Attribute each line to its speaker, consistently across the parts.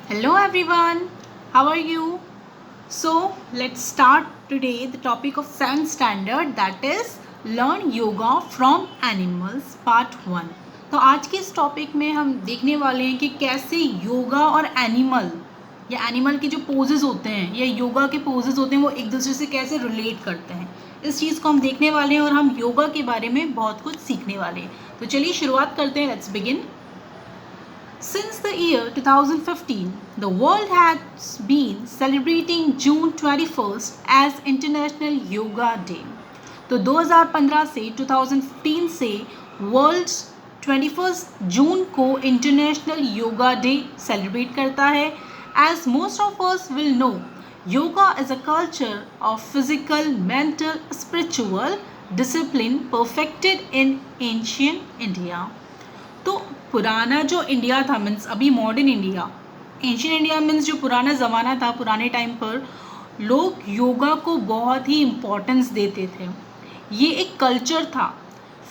Speaker 1: Hello everyone, how are you? So let's start today the topic of 7th standard, that is learn yoga from animals part 1. तो आज के इस topic में हम देखने वाले हैं कि कैसे योगा और एनिमल या एनिमल के जो पोजेज होते हैं या योगा के पोजेज होते हैं वो एक दूसरे से कैसे रिलेट करते हैं, इस चीज़ को हम देखने वाले हैं और हम योगा के बारे में बहुत कुछ सीखने वाले हैं. तो चलिए शुरुआत करते हैं. Let's begin. Since the year 2015, the world has been celebrating June 21st as International Yoga Day. तो 2015 से 2015 से वर्ल्ड 21 जून को इंटरनेशनल योगा डे सेलिब्रेट करता है. As most of us will know, yoga is a culture of physical, mental, spiritual discipline perfected in ancient India. तो पुराना जो India था, मीन्स अभी modern India, ancient India means जो पुराना ज़माना था, पुराने टाइम पर लोग योगा को बहुत ही इम्पोर्टेंस देते थे. ये एक कल्चर था,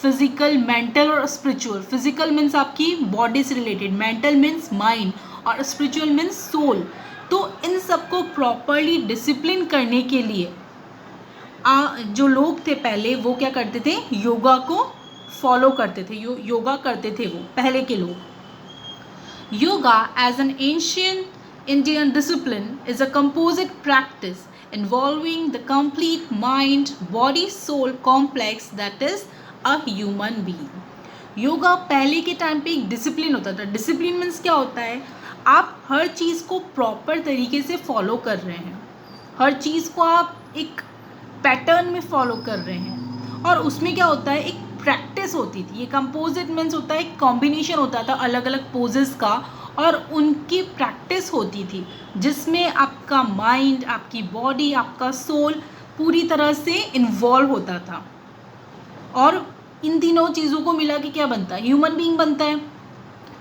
Speaker 1: फिजिकल, मेंटल और स्पिरिचुअल. फिजिकल मीन्स आपकी बॉडी से रिलेटेड, मेंटल मीन्स माइंड और स्पिरिचुअल मीन्स सोल. तो इन सबको प्रॉपरली डिसिप्लिन करने के लिए जो लोग थे पहले वो क्या करते थे, योगा को फॉलो करते थे, योगा करते थे वो पहले के लोग. Yoga as an ancient Indian discipline is a composite practice involving the complete mind body soul complex that is a human being. Yoga पहले के टाइम पे एक डिसिप्लिन होता था. डिसिप्लिन मीन्स क्या होता है, आप हर चीज़ को प्रॉपर तरीके से फॉलो कर रहे हैं, हर चीज़ को आप एक पैटर्न में फॉलो कर रहे हैं. और उसमें क्या होता है, एक प्रैक्टिस होती थी. ये कंपोजिट मीन्स होता है, एक कॉम्बिनेशन होता था अलग अलग पोजेस का और उनकी प्रैक्टिस होती थी जिसमें आपका माइंड, आपकी बॉडी, आपका सोल पूरी तरह से इन्वॉल्व होता था. और इन तीनों चीज़ों को मिला के क्या बनता है, ह्यूमन बीइंग बनता है.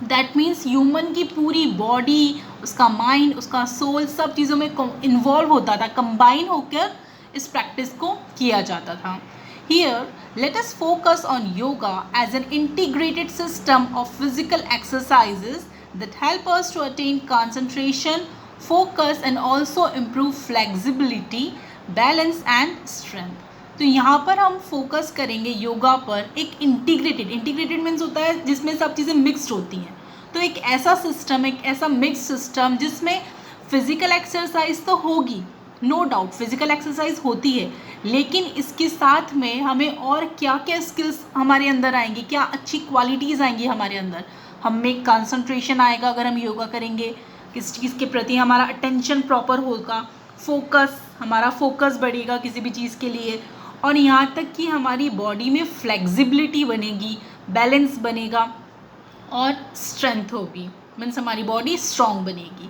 Speaker 1: दैट मीन्स ह्यूमन की पूरी बॉडी, उसका माइंड, उसका सोल सब चीज़ों में इन्वॉल्व होता था, कंबाइन होकर इस प्रैक्टिस को किया जाता था. Here, let us focus on yoga as an integrated system of physical exercises that help us to attain concentration, focus and also improve flexibility, balance and strength. तो यहाँ पर हम फोकस करेंगे योगा पर एक इंटीग्रेटेड मीन्स होता है जिसमें सब चीज़ें मिक्सड होती हैं. तो एक ऐसा सिस्टम, एक ऐसा मिक्स सिस्टम जिसमें फिजिकल एक्सरसाइज तो होगी, नो डाउट फिजिकल एक्सरसाइज होती है, लेकिन इसके साथ में हमें और क्या क्या स्किल्स हमारे अंदर आएंगी, क्या अच्छी क्वालिटीज़ आएंगी हमारे अंदर. हम में कंसंट्रेशन आएगा अगर हम योगा करेंगे, किस चीज़ के प्रति हमारा अटेंशन प्रॉपर होगा, फोकस, हमारा फोकस बढ़ेगा किसी भी चीज़ के लिए. और यहाँ तक कि हमारी बॉडी में फ्लेक्सिबिलिटी बनेगी, बैलेंस बनेगा और स्ट्रेंथ होगी, मीन्स हमारी बॉडी स्ट्रॉन्ग बनेगी.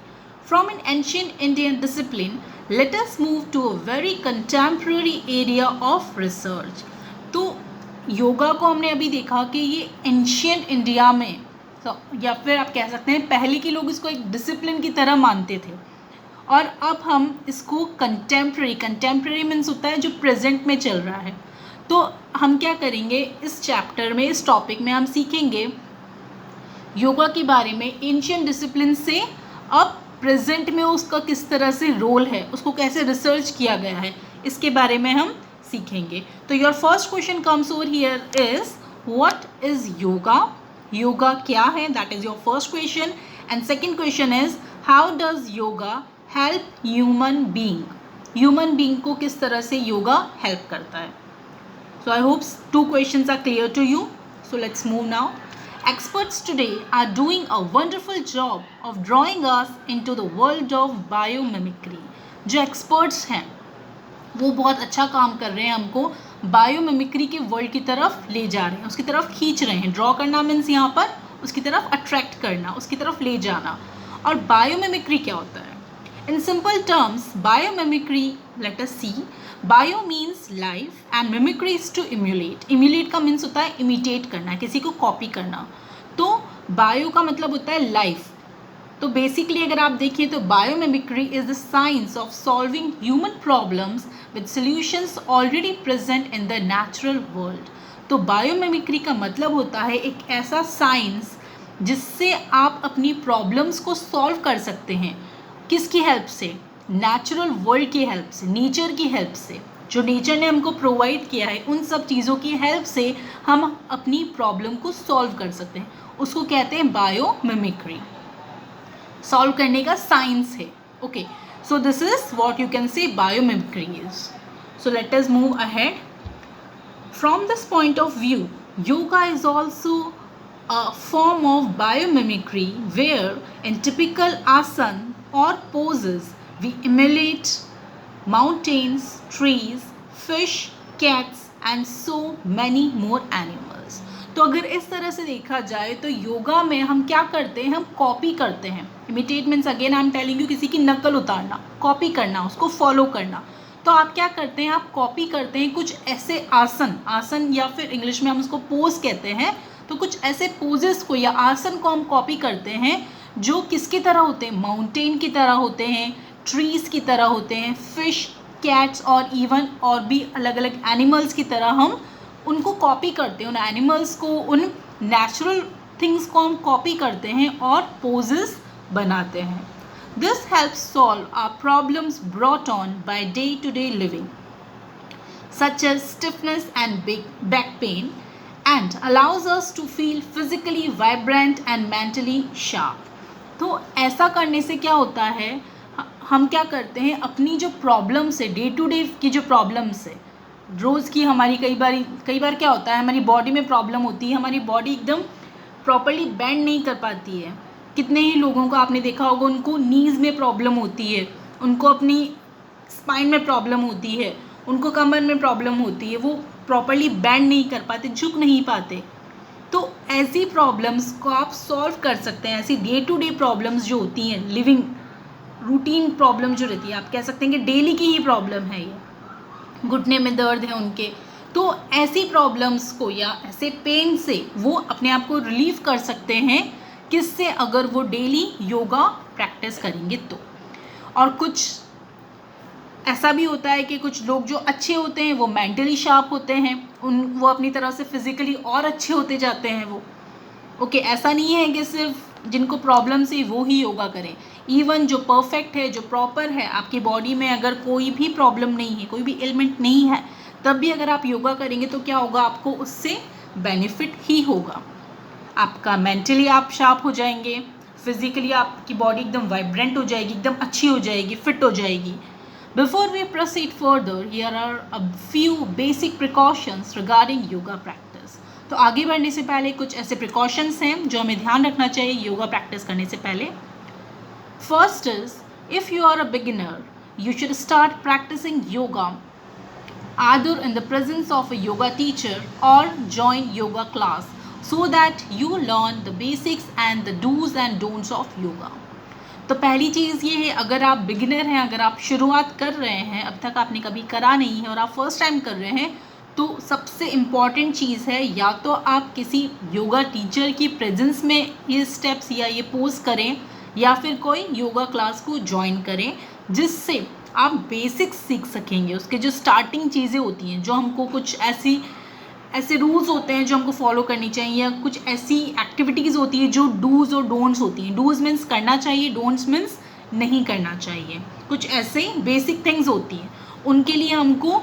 Speaker 1: From an ancient Indian discipline, let us move to a very contemporary area of research. तो योगा को हमने अभी देखा कि ये एंशियंट इंडिया में, तो या फिर आप कह सकते हैं पहले के लोग इसको एक डिसिप्लिन की तरह मानते थे, और अब हम इसको कंटेम्प्रेरी मीन्स होता है जो प्रेजेंट में चल रहा है. तो हम क्या करेंगे इस चैप्टर में, इस टॉपिक में हम सीखेंगे योगा के बारे में, एंशियंट डिसिप्लिन से अब प्रेजेंट में उसका किस तरह से रोल है, उसको कैसे रिसर्च किया गया है, इसके बारे में हम सीखेंगे. तो your first question comes over here is what is yoga. Yoga क्या है, that is your first question. And second question is how does yoga help human being. Human being को किस तरह से योगा हेल्प करता है. सो I hope 2 questions are clear to you. So let's move now. Experts today are doing a wonderful job of drawing us into the world of biomimicry. जो experts हैं वो बहुत अच्छा काम कर रहे हैं, हमको बायोमिमिक्री के वर्ल्ड की तरफ ले जा रहे हैं, उसकी तरफ खींच रहे हैं. ड्रॉ करना मीन्स यहाँ पर उसकी तरफ अट्रैक्ट करना, उसकी तरफ ले जाना. और बायोमिमिक्री क्या होता है, in simple terms biomimicry, let us see. Bio means life and mimicry is to emulate. Emulate का मीन्स होता है इमिटेट करना, किसी को कॉपी करना. तो बायो का मतलब होता है लाइफ. तो बेसिकली अगर आप देखिए तो biomimicry is the science of solving human problems with solutions already present in the natural world. तो बायोमिमिक्री का मतलब होता है एक ऐसा साइंस जिससे आप अपनी प्रॉब्लम्स को सॉल्व कर सकते हैं। किसकी हेल्प से? नेचुरल वर्ल्ड की हेल्प से, नेचर की हेल्प से, जो नेचर ने हमको प्रोवाइड किया है उन सब चीज़ों की हेल्प से हम अपनी प्रॉब्लम को सॉल्व कर सकते हैं। उसको कहते हैं बायोमिमिक्री। सॉल्व करने का साइंस है। Okay, so this is what you can say biomimicry is. So let us move ahead. From this point of view, yoga is also a form of biomimicry where in typical asan or poses we emulate mountains, trees, fish, cats and so many more animals. तो अगर इस तरह से देखा जाए तो योगा में हम क्या करते हैं? हम कॉपी करते हैं। Imitate means again I am telling you, किसी की नकल उतारना, कॉपी करना, उसको फॉलो करना। तो आप क्या करते हैं? आप कॉपी करते हैं कुछ ऐसे आसन या फिर इंग्लिश में हम उसको पोज कहते हैं। तो कुछ ऐसे पोजेस को या आसन को हम कॉपी करते हैं जो किसकी तरह होते हैं? माउंटेन की तरह होते हैं, ट्रीज़ की तरह होते हैं, फिश, कैट्स और इवन और भी अलग अलग एनिमल्स की तरह हम उनको कॉपी करते हैं। उन एनिमल्स को, उन नेचुरल थिंग्स को हम कॉपी करते हैं और पोजेस बनाते हैं। This helps solve our problems brought on by day to day living such as stiffness and back pain and allows us to feel physically vibrant and mentally sharp. तो ऐसा करने से क्या होता है? हम क्या करते हैं? अपनी जो प्रॉब्लम्स है, डे टू डे की जो प्रॉब्लम्स है, रोज़ की हमारी कई बार क्या होता है? हमारी बॉडी में प्रॉब्लम होती है, हमारी बॉडी एकदम प्रॉपरली बेंड नहीं कर पाती है। कितने ही लोगों को आपने देखा होगा, उनको नीज़ में प्रॉब्लम होती है, उनको अपनी स्पाइन में प्रॉब्लम होती है, उनको कमर में प्रॉब्लम होती है, वो प्रॉपरली बेंड नहीं कर पाते, झुक नहीं पाते। तो ऐसी प्रॉब्लम्स को आप सॉल्व कर सकते हैं। ऐसी डे टू डे प्रॉब्लम्स जो होती हैं, लिविंग रूटीन प्रॉब्लम जो रहती है, आप कह सकते हैं कि डेली की ही प्रॉब्लम है ये, घुटने में दर्द है उनके, तो ऐसी प्रॉब्लम्स को या ऐसे पेन से वो अपने आप को रिलीव कर सकते हैं। किससे? अगर वो डेली योगा प्रैक्टिस करेंगे तो। और कुछ ऐसा भी होता है कि कुछ लोग जो अच्छे होते हैं वो मेंटली शार्प होते हैं, वो अपनी तरह से फिजिकली और अच्छे होते जाते हैं वो। ओके, ऐसा नहीं है कि सिर्फ जिनको प्रॉब्लम्स है वो ही योगा करें। इवन जो परफेक्ट है, जो प्रॉपर है, आपकी बॉडी में अगर कोई भी प्रॉब्लम नहीं है, कोई भी एलिमेंट नहीं है, तब भी अगर आप योगा करेंगे तो क्या होगा? आपको उससे बेनिफिट ही होगा। आपका मेंटली आप शार्प हो जाएंगे, फिजिकली आपकी बॉडी एकदम वाइब्रेंट हो जाएगी, एकदम अच्छी हो जाएगी, फिट हो जाएगी। Before we proceed further, here are a few basic precautions regarding yoga practice. तो आगे बढ़ने से पहले कुछ ऐसे precautions हैं जो हमें ध्यान रखना चाहिए योगा प्रैक्टिस करने से पहले। First is, if you are a beginner, you should start practicing yoga either in the presence of a yoga teacher or join yoga class so that you learn the basics and the do's and don'ts of yoga. तो पहली चीज़ ये है, अगर आप beginner हैं, अगर आप शुरुआत कर रहे हैं, अब तक आपने कभी करा नहीं है और आप फर्स्ट टाइम कर रहे हैं, तो सबसे इम्पॉर्टेंट चीज़ है या तो आप किसी योगा टीचर की प्रेजेंस में ये स्टेप्स या ये पोज करें या फिर कोई योगा क्लास को ज्वाइन करें, जिससे आप बेसिक्स सीख सकेंगे। उसके जो स्टार्टिंग चीज़ें होती हैं, जो हमको कुछ ऐसे रूल्स होते हैं जो हमको फॉलो करनी चाहिए, या कुछ ऐसी एक्टिविटीज़ होती है जो डूज और डोंट्स होती हैं। डूज मीन्स करना चाहिए, डोंट्स मीन्स नहीं करना चाहिए। कुछ ऐसे बेसिक थिंग्स होती हैं, उनके लिए हमको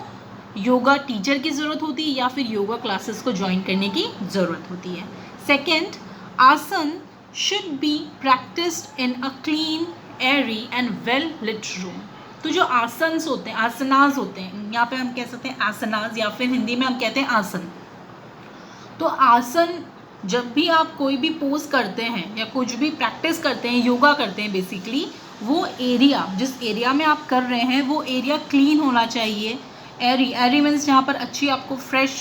Speaker 1: योगा टीचर की ज़रूरत होती है या फिर योगा क्लासेस को ज्वाइन करने की ज़रूरत होती है। Second, asan should be practised in a clean, airy and well lit room. तो जो आसन्स होते हैं, आसनाज होते हैं, यहाँ पे हम कह सकते हैं आसनाज या फिर हिंदी में हम कहते हैं आसन। तो आसन, जब भी आप कोई भी पोज करते हैं या कुछ भी प्रैक्टिस करते हैं, योगा करते हैं बेसिकली, वो एरिया, जिस एरिया में आप कर रहे हैं वो एरिया क्लीन होना चाहिए। एरी मीन्स जहाँ पर अच्छी आपको फ्रेश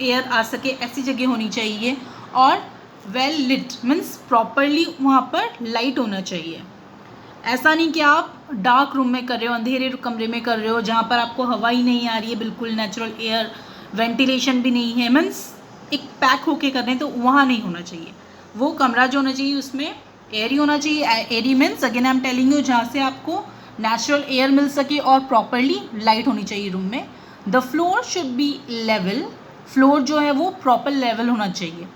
Speaker 1: एयर आ सके, ऐसी जगह होनी चाहिए। और वेल लिट मीन्स प्रॉपरली वहाँ पर लाइट होना चाहिए। ऐसा नहीं कि आप डार्क रूम में कर रहे हो, अंधेरे कमरे में कर रहे हो जहाँ पर आपको हवा ही नहीं आ रही है, बिल्कुल नेचुरल एयर, वेंटिलेशन भी नहीं है, मीन्स एक पैक होके कर रहे हैं, तो वहाँ नहीं होना चाहिए। वो कमरा जो होना चाहिए उसमें एयर ही होना चाहिए। Airy means again I am telling you, जहाँ से आपको नेचुरल एयर मिल सके और प्रॉपरली लाइट होनी चाहिए रूम में। The floor should be level, floor जो है वो प्रॉपर लेवल होना चाहिए।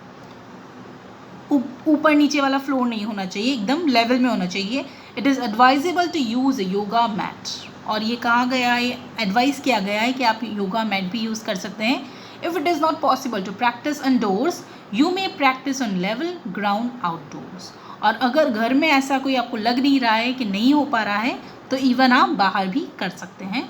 Speaker 1: ऊपर नीचे वाला फ्लोर नहीं होना चाहिए, एकदम लेवल में होना चाहिए. It is advisable to use a yoga mat. और ये कहा गया है, एडवाइस किया गया है कि आप योगा मैट भी यूज़ कर सकते हैं. If it is not possible to practise indoors, you may practise on level ground outdoors. और अगर घर में ऐसा कोई आपको लग नहीं रहा है कि नहीं हो पा रहा है, तो इवन आप बाहर भी कर सकते हैं.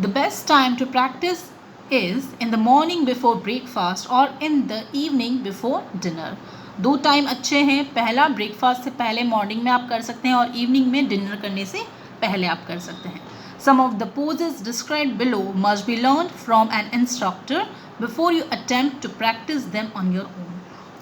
Speaker 1: The best time to practice is in the morning before breakfast और in the evening before dinner. 2 time अच्छे हैं. पहला ब्रेकफास्ट से पहले मॉर्निंग में आप कर सकते हैं और इवनिंग में डिनर करने से पहले आप कर सकते हैं. Some of the poses described below must be learned from an instructor before you attempt to practice them on your own.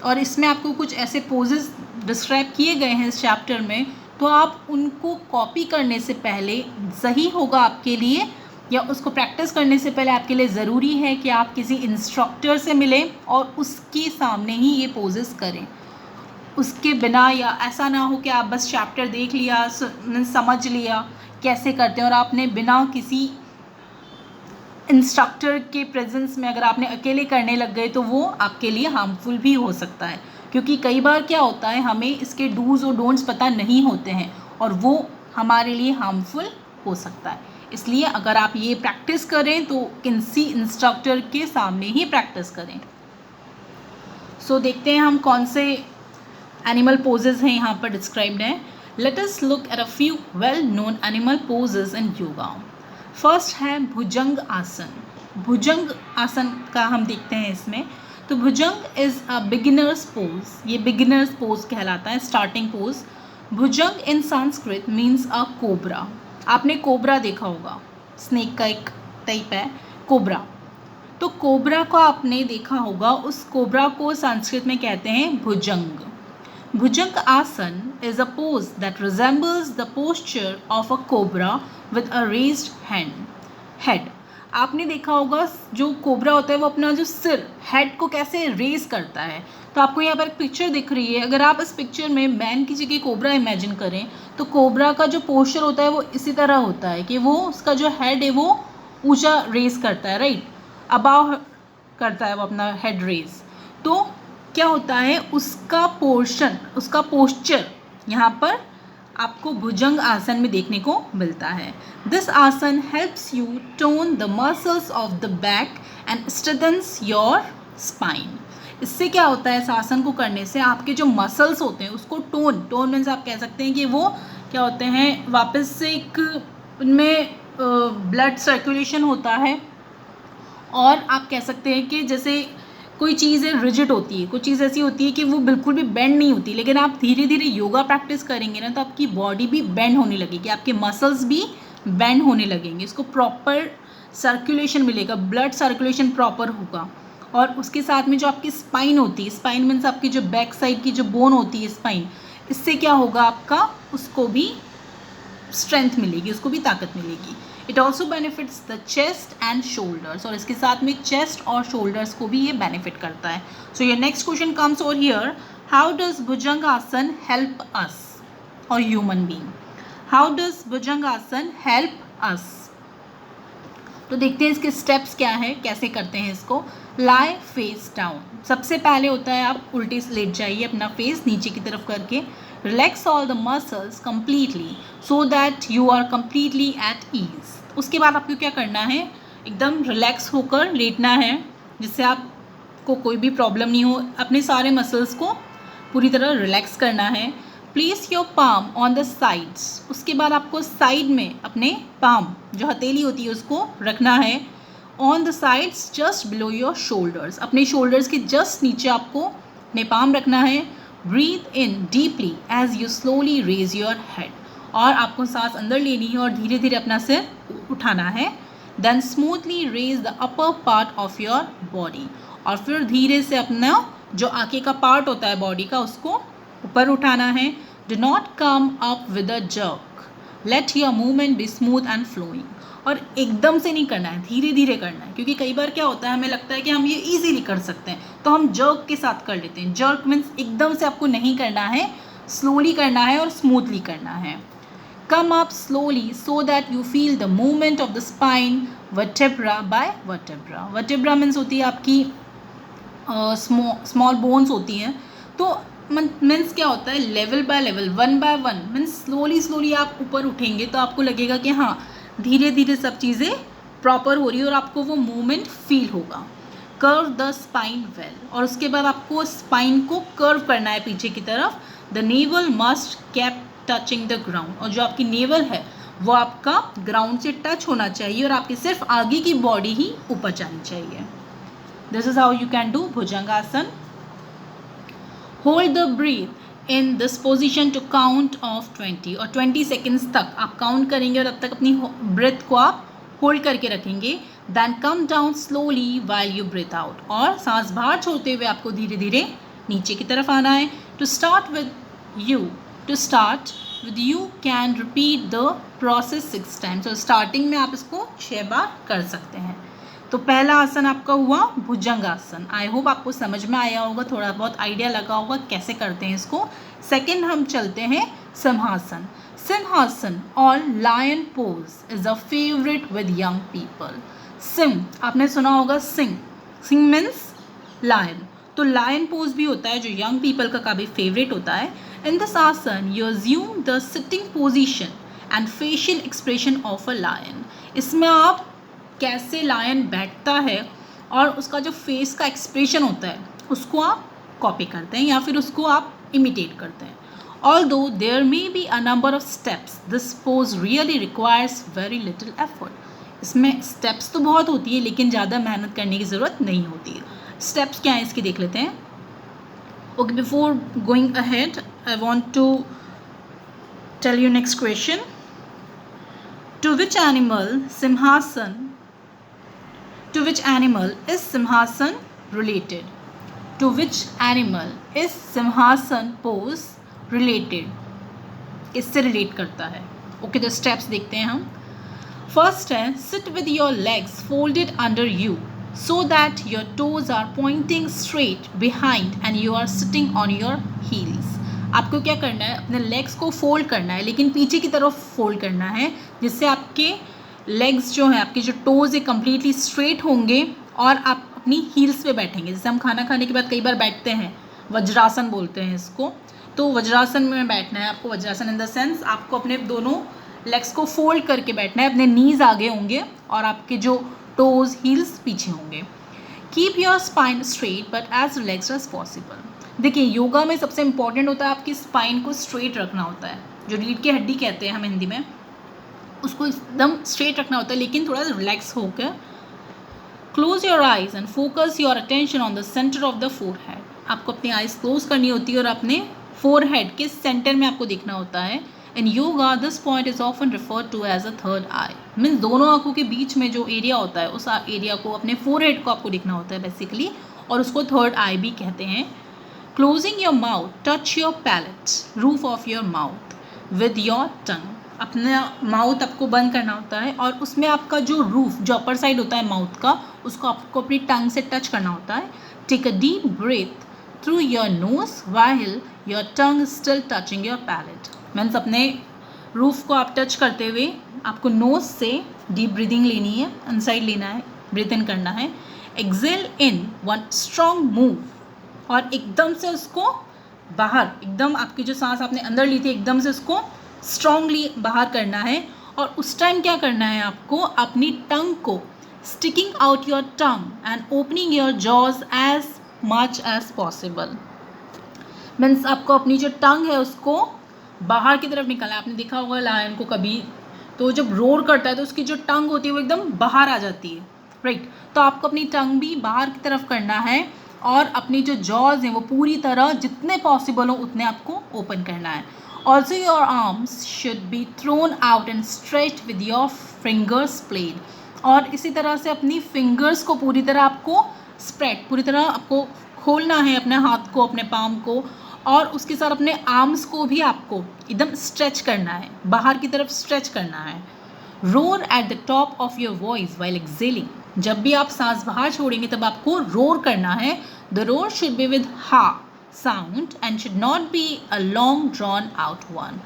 Speaker 1: और इसमें आपको कुछ ऐसे पोजेस डिस्क्राइब किए गए हैं इस चैप्टर में, तो आप उनको कॉपी करने से पहले सही होगा आपके लिए, या उसको प्रैक्टिस करने से पहले आपके लिए ज़रूरी है कि आप किसी इंस्ट्रक्टर से मिलें और उसके सामने ही ये पोजेस करें. उसके बिना, या ऐसा ना हो कि आप बस चैप्टर देख लिया, समझ लिया कैसे करते हैं, और आपने बिना किसी इंस्ट्रक्टर के प्रेजेंस में अगर आपने अकेले करने लग गए तो वो आपके लिए हार्मफुल भी हो सकता है. क्योंकि कई बार क्या होता है, हमें इसके डूज़ और डोंट्स पता नहीं होते हैं और वो हमारे लिए हार्मफुल हो सकता है. इसलिए अगर आप ये प्रैक्टिस करें तो किसी इंस्ट्रक्टर के सामने ही प्रैक्टिस करें. सो देखते हैं हम कौन से एनिमल पोजेज हैं यहाँ पर डिस्क्राइब्ड हैं. Let us look at a few well-known animal poses in yoga. First है भुजंग आसन. भुजंग आसन का हम देखते हैं इसमें. तो bhujang is a beginners pose. ये बिगिनर्स पोज कहलाता है, starting pose. Bhujang in Sanskrit means a cobra. आपने कोबरा देखा होगा, स्नेक का एक टाइप है कोबरा. तो कोबरा को आपने देखा होगा, उस कोबरा को संस्कृत में कहते हैं भुजंग. Bhujang Asan is a pose that resembles the posture of a cobra with a raised head. आपने देखा होगा जो कोबरा होता है वो अपना जो सिर, हेड को कैसे रेज करता है. तो आपको यहाँ पर एक पिक्चर दिख रही है. अगर आप इस पिक्चर में मैन की जगह कोबरा इमेजिन करें तो कोबरा का जो पोस्चर होता है वो इसी तरह होता है कि वो उसका जो हेड है वो ऊंचा रेज करता है, राइट, अबाव करता है वो अपना हेड रेज. तो क्या होता है, उसका पोर्शन, उसका पोस्चर यहाँ पर आपको भुजंग आसन में देखने को मिलता है. दिस आसन helps you tone the muscles of the back and strengthens your spine. इससे क्या होता है, इस आसन को करने से आपके जो मसल्स होते हैं उसको टोन मीन्स आप कह सकते हैं कि वो क्या होते हैं, वापस से एक उनमें ब्लड सर्कुलेशन होता है. और आप कह सकते हैं कि जैसे कोई चीज़ रिजिड होती है, कोई चीज़ ऐसी होती है कि वो बिल्कुल भी बेंड नहीं होती, लेकिन आप धीरे धीरे योगा प्रैक्टिस करेंगे ना तो आपकी बॉडी भी बेंड होने लगेगी, आपके मसल्स भी बेंड होने लगेंगे. इसको प्रॉपर सर्कुलेशन मिलेगा, ब्लड सर्कुलेशन प्रॉपर होगा. और उसके साथ में जो आपकी स्पाइन होती है, स्पाइन मीन्स आपकी जो बैक साइड की जो बोन होती है स्पाइन, इससे क्या होगा आपका, उसको भी स्ट्रेंथ मिलेगी, उसको भी ताकत मिलेगी. It also benefits the chest and shoulders. और इसके साथ में चेस्ट और शोल्डर्स को भी ये बेनिफिट करता है. So your next question comes over here, how does Bhujang asana help us और human being. How does Bhujang asana help अस. तो देखते हैं इसके स्टेप्स क्या है, कैसे करते हैं इसको. लाई फेस डाउन. सबसे पहले होता है आप उल्टे लेट जाइए, अपना फेस नीचे की तरफ करके. Relax all the muscles completely so that you are completely at ease. उसके बाद आपको क्या करना है, एकदम रिलैक्स होकर लेटना है जिससे आपको कोई भी प्रॉब्लम नहीं हो. अपने सारे मसल्स को पूरी तरह रिलैक्स करना है. Place your palm on the sides. उसके बाद आपको साइड में अपने पाम, जो हथेली होती है, उसको रखना है on the sides just below your shoulders. अपने शोल्डर्स के जस्ट नीचे आपको अपने पाम रखना है. Breathe in deeply as you slowly raise your head. और आपको सांस अंदर लेनी है और धीरे धीरे अपना सिर उठाना है. Then smoothly raise the upper part of your body. और फिर धीरे से अपना जो आगे का पार्ट होता है बॉडी का उसको ऊपर उठाना है. Do not come up with a jerk. Let your movement be smooth and flowing. और एकदम से नहीं करना है, धीरे धीरे करना है. क्योंकि कई बार क्या होता है, हमें लगता है कि हम ये ईजीली कर सकते हैं तो हम जर्क के साथ कर लेते हैं. जर्क मीन्स एकदम से आपको नहीं करना है, स्लोली करना है और स्मूथली करना है. Come up slowly so that you feel the movement of the spine vertebra by vertebra. Vertebra means होती है आपकी स्मॉल बोन्स होती हैं, तो मीन्स क्या होता है, level by level, one by one, means slowly आप ऊपर उठेंगे तो आपको लगेगा कि हाँ धीरे धीरे सब चीज़ें प्रॉपर हो रही है और आपको वो मूवमेंट फील होगा। कर्व द स्पाइन वेल, और उसके बाद आपको स्पाइन को कर्व करना है पीछे की तरफ। The navel must keep touching the ground, और जो आपकी नेवल है वो आपका ग्राउंड से टच होना चाहिए और आपकी सिर्फ आगे की बॉडी ही ऊपर जानी चाहिए। This is how you can do bhujangasana. Hold the breath in this position to count of 20, और 20 सेकेंड्स तक आप काउंट करेंगे और तब तक अपनी ब्रेथ को आप होल्ड करके रखेंगे। Then come down slowly while you breathe out, और सांस बाहर छोड़ते हुए आपको धीरे धीरे नीचे की तरफ आना है। To start with you can repeat the process 6 times, और स्टार्टिंग में आप इसको 6 बार कर सकते हैं। तो पहला आसन आपका हुआ भुजंगासन। आई होप आपको समझ में आया होगा, थोड़ा बहुत आइडिया लगा होगा कैसे करते हैं इसको। सेकेंड हम चलते हैं सिंहासन। सिंहासन और lion pose is a favourite with young people. सिंह आपने सुना होगा, सिंह मीन्स लायन, तो लायन पोज भी होता है जो यंग पीपल का काफ़ी फेवरेट होता है। In this asana you assume the sitting position and facial expression of a lion. इसमें आप कैसे लायन बैठता है और उसका जो फेस का एक्सप्रेशन होता है उसको आप कॉपी करते हैं या फिर उसको आप इमिटेट करते हैं। Although there may be a number of steps, this pose really requires very little effort. इसमें स्टेप्स तो बहुत होती है लेकिन ज़्यादा मेहनत करने की ज़रूरत नहीं होती है। स्टेप्स क्या है इसकी देख लेते हैं। Okay, before going ahead I want to tell you next question. To which animal is simhasan related? To which animal is simhasan pose related? किससे रिलेट करता है? ओके, तो स्टेप्स देखते हैं हम। फर्स्ट है, sit with your legs folded under you so that your toes are pointing straight behind and you are sitting on your heels. आपको क्या करना है, अपने लेग्स को फोल्ड करना है लेकिन पीछे की तरफ फोल्ड करना है, जिससे आपके लेग्स जो हैं, आपके जो टोज है कम्प्लीटली स्ट्रेट होंगे और आप अपनी हील्स पे बैठेंगे। जैसे हम खाना खाने के बाद कई बार बैठते हैं, वज्रासन बोलते हैं इसको, तो वज्रासन में बैठना है आपको। वज्रासन इन द सेंस आपको अपने दोनों लेग्स को फोल्ड करके बैठना है, अपने नीज आगे होंगे और आपके जो टोज हील्स पीछे होंगे। Keep your spine straight but as relaxed as possible. देखिए, योगा में सबसे इंपॉर्टेंट होता है आपकी स्पाइन को स्ट्रेट रखना होता है, जो रीढ़ की हड्डी कहते हैं हम हिंदी में, उसको एकदम स्ट्रेट रखना होता है लेकिन थोड़ा रिलैक्स होकर। Close your eyes and focus your attention on the centre of the forehead. आपको अपनी आइज क्लोज करनी होती है और अपने फोरहेड के सेंटर में आपको देखना होता है। In yoga this point is often referred to as a third eye, means दोनों आंखों के बीच में जो एरिया होता है उस एरिया को, अपने फोरहेड को आपको देखना होता है बेसिकली, और उसको थर्ड आई भी कहते हैं। Closing your mouth, touch your palate, roof of your mouth with your tongue. अपना माउथ आपको बंद करना होता है और उसमें आपका जो रूफ, जो अपर साइड होता है माउथ का, उसको आपको अपनी टंग से टच करना होता है। Take a deep breath through your nose while your tongue still touching your palate. Means अपने रूफ को आप टच करते हुए आपको नोज से डीप ब्रीदिंग लेनी है, इनसाइड लेना है, ब्रीथ इन करना है। Exhale in one strong move, और एकदम से उसको बाहर, एकदम आपकी जो सांस आपने अंदर ली थी एकदम से उसको स्ट्रांगली बाहर करना है। और उस टाइम क्या करना है, आपको अपनी टंग को sticking out your tongue and opening your jaws as much as possible. Means आपको अपनी जो टंग है उसको बाहर की तरफ निकालना है। आपने देखा होगा लायन को कभी, तो जब रोर करता है तो उसकी जो टंग होती है वो एकदम बाहर आ जाती है, राइट। तो आपको अपनी टंग भी बाहर की तरफ करना है और अपनी जो जॉज हैं वो पूरी तरह जितने पॉसिबल हो उतने आपको ओपन करना है। Also your arms should be thrown out and stretch with your fingers played, और इसी तरह से अपनी फिंगर्स को पूरी तरह आपको स्प्रेड, पूरी तरह आपको खोलना है अपने हाथ को, अपने पाम को, और उसके साथ अपने आर्म्स को भी आपको एकदम स्ट्रेच करना है, बाहर की तरफ स्ट्रेच करना है। Roar at the top of your voice while excelling. जब भी आप सांस बाहर छोड़ेंगे तब आपको रोर करना है। The roar should be with ha sound and should not be a long drawn out one.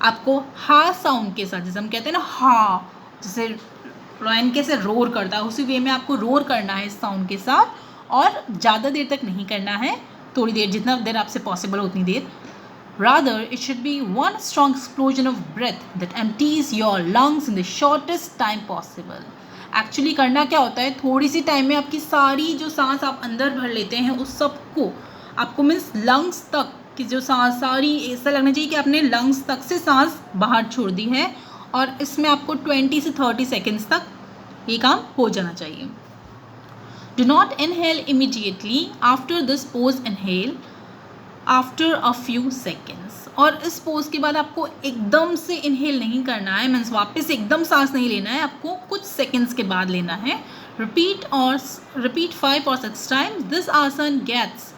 Speaker 1: आपको हा साउंड के साथ, जैसे हम कहते हैं ना हा, जैसे लायन कैसे रोर करता है उसी वे में आपको रोर करना है इस साउंड के साथ, और ज़्यादा देर तक नहीं करना है, थोड़ी देर, जितना देर आपसे पॉसिबल हो उतनी देर. Rather, it should be one strong explosion of breath that empties your lungs in the shortest time possible. Actually करना क्या होता है, थोड़ी सी टाइम में आपकी सारी जो सांस आप अंदर भर लेते हैं उस सब को आपको मीन्स लंग्स तक की जो सांस सारी, ऐसा लगना चाहिए कि आपने लंग्स तक से सांस बाहर छोड़ दी है. और इसमें आपको 20 से 30 सेकेंड्स तक ये काम हो जाना चाहिए. Do not inhale immediately. After this pose, inhale after a few seconds. और इस पोज के बाद आपको एकदम से इनहेल नहीं करना है, मीन्स वापस एकदम सांस नहीं लेना है, आपको कुछ सेकेंड्स के बाद लेना है. Repeat 5 or 6 times. This asana gets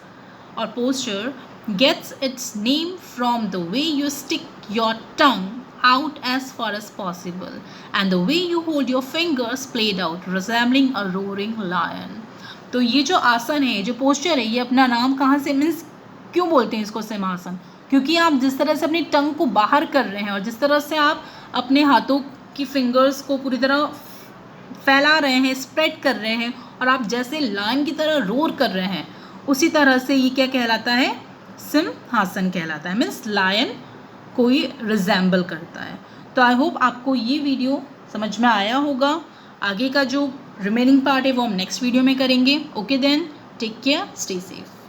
Speaker 1: or posture gets its name from the way you stick your tongue out as far as possible and the way you hold your fingers played out resembling a roaring lion. तो ये जो आसन है, जो posture है, ये अपना नाम कहाँ से, मीन्स क्यों बोलते हैं इसको सिंहासन, क्योंकि आप जिस तरह से अपनी टंग को बाहर कर रहे हैं और जिस तरह से आप अपने हाथों की फिंगर्स को पूरी तरह फैला रहे हैं, स्प्रेड कर रहे हैं, और आप जैसे लायन की तरह रोर कर रहे हैं, उसी तरह से ये क्या कहलाता है, सिंहासन कहलाता है. मीन्स लायन कोई रिजेंबल करता है. तो आई होप आपको ये वीडियो समझ में आया होगा. आगे का जो रिमेनिंग पार्ट है वो हम नेक्स्ट वीडियो में करेंगे. Okay then, take care, stay safe.